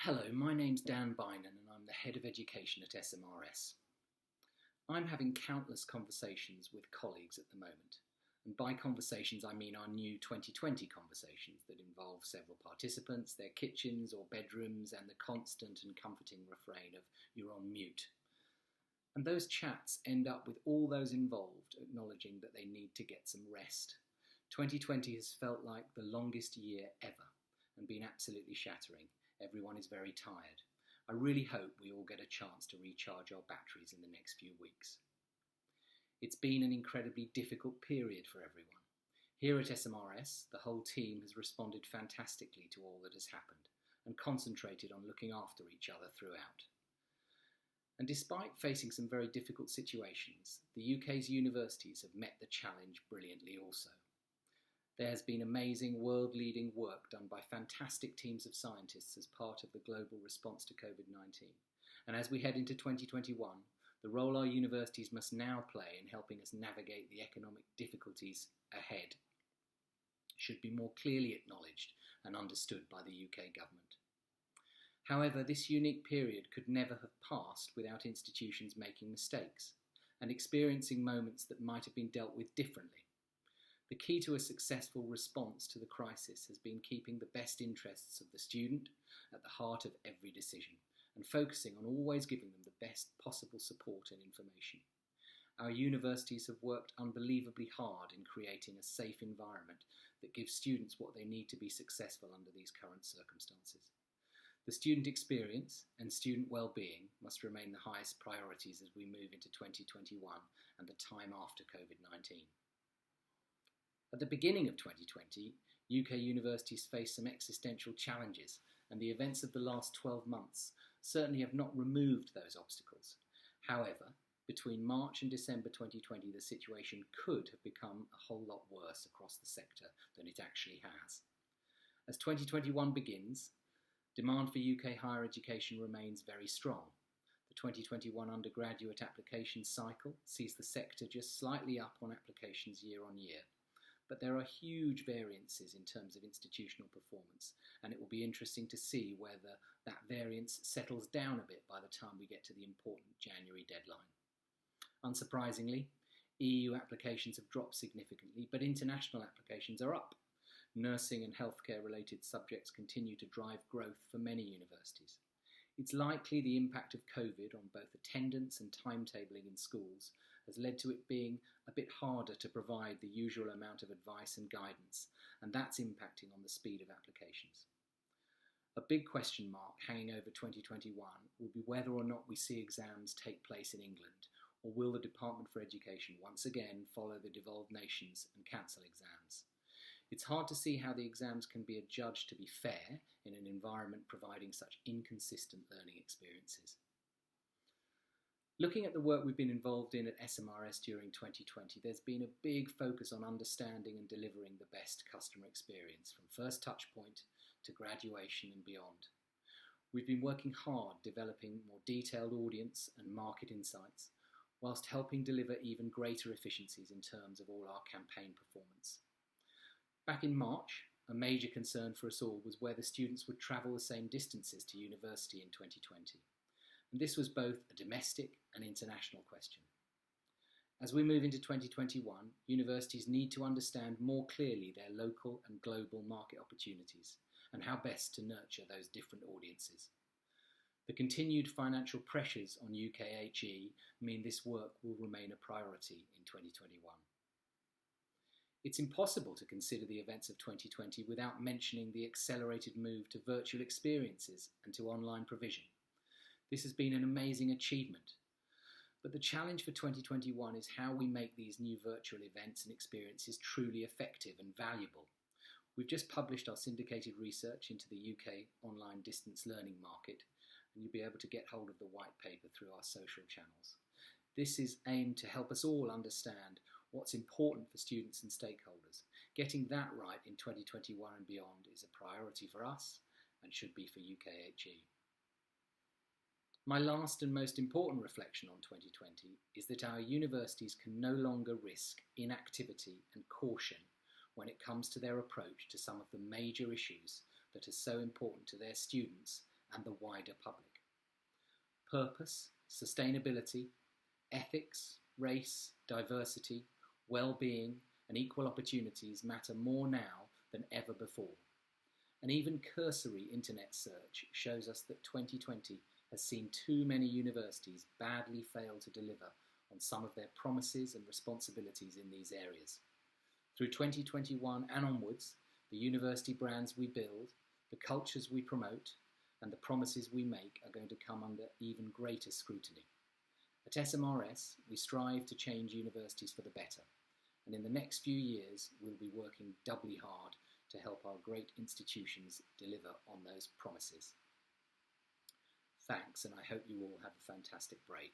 Hello, my name's Dan Beynon and I'm the Head of Education at SMRS. I'm having countless conversations with colleagues at the moment, and by conversations I mean our new 2020 conversations that involve several participants, their kitchens or bedrooms, and the constant and comforting refrain of "you're on mute." And those chats end up with all those involved acknowledging that they need to get some rest. 2020 has felt like the longest year ever and been absolutely shattering. Everyone is very tired. I really hope we all get a chance to recharge our batteries in the next few weeks. It's been an incredibly difficult period for everyone. Here at SMRS, the whole team has responded fantastically to all that has happened and concentrated on looking after each other throughout. And despite facing some very difficult situations, the UK's universities have met the challenge brilliantly also. There has been amazing world-leading work done by fantastic teams of scientists as part of the global response to COVID-19. And as we head into 2021, the role our universities must now play in helping us navigate the economic difficulties ahead should be more clearly acknowledged and understood by the UK government. However, this unique period could never have passed without institutions making mistakes and experiencing moments that might have been dealt with differently. The key to a successful response to the crisis has been keeping the best interests of the student at the heart of every decision and focusing on always giving them the best possible support and information. Our universities have worked unbelievably hard in creating a safe environment that gives students what they need to be successful under these current circumstances. The student experience and student well-being must remain the highest priorities as we move into 2021 and the time after COVID-19. At the beginning of 2020, UK universities faced some existential challenges, and the events of the last 12 months certainly have not removed those obstacles. However, between March and December 2020, the situation could have become a whole lot worse across the sector than it actually has. As 2021 begins, demand for UK higher education remains very strong. The 2021 undergraduate application cycle sees the sector just slightly up on applications year on year. But there are huge variances in terms of institutional performance, and it will be interesting to see whether that variance settles down a bit by the time we get to the important January deadline. Unsurprisingly, EU applications have dropped significantly, but international applications are up. Nursing and healthcare related subjects continue to drive growth for many universities. It's likely the impact of COVID on both attendance and timetabling in schools has led to it being a bit harder to provide the usual amount of advice and guidance, and that's impacting on the speed of applications. A big question mark hanging over 2021 will be whether or not we see exams take place in England, or will the Department for Education once again follow the devolved nations and cancel exams. It's hard to see how the exams can be adjudged to be fair in an environment providing such inconsistent learning experiences. Looking at the work we've been involved in at SMRS during 2020, there's been a big focus on understanding and delivering the best customer experience from first touch point to graduation and beyond. We've been working hard developing more detailed audience and market insights, whilst helping deliver even greater efficiencies in terms of all our campaign performance. Back in March, a major concern for us all was whether students would travel the same distances to university in 2020. And this was both a domestic and international question. As we move into 2021, universities need to understand more clearly their local and global market opportunities and how best to nurture those different audiences. The continued financial pressures on UKHE mean this work will remain a priority in 2021. It's impossible to consider the events of 2020 without mentioning the accelerated move to virtual experiences and to online provision. This has been an amazing achievement, but the challenge for 2021 is how we make these new virtual events and experiences truly effective and valuable. We've just published our syndicated research into the UK online distance learning market, and you'll be able to get hold of the white paper through our social channels. This is aimed to help us all understand what's important for students and stakeholders. Getting that right in 2021 and beyond is a priority for us and should be for UKHE. My last and most important reflection on 2020 is that our universities can no longer risk inactivity and caution when it comes to their approach to some of the major issues that are so important to their students and the wider public. Purpose, sustainability, ethics, race, diversity, well-being and equal opportunities matter more now than ever before. And even cursory internet search shows us that 2020 has seen too many universities badly fail to deliver on some of their promises and responsibilities in these areas. Through 2021 and onwards, the university brands we build, the cultures we promote, and the promises we make are going to come under even greater scrutiny. At SMRS, we strive to change universities for the better, and in the next few years, we'll be working doubly hard to help our great institutions deliver on those promises. Thanks, and I hope you all have a fantastic break.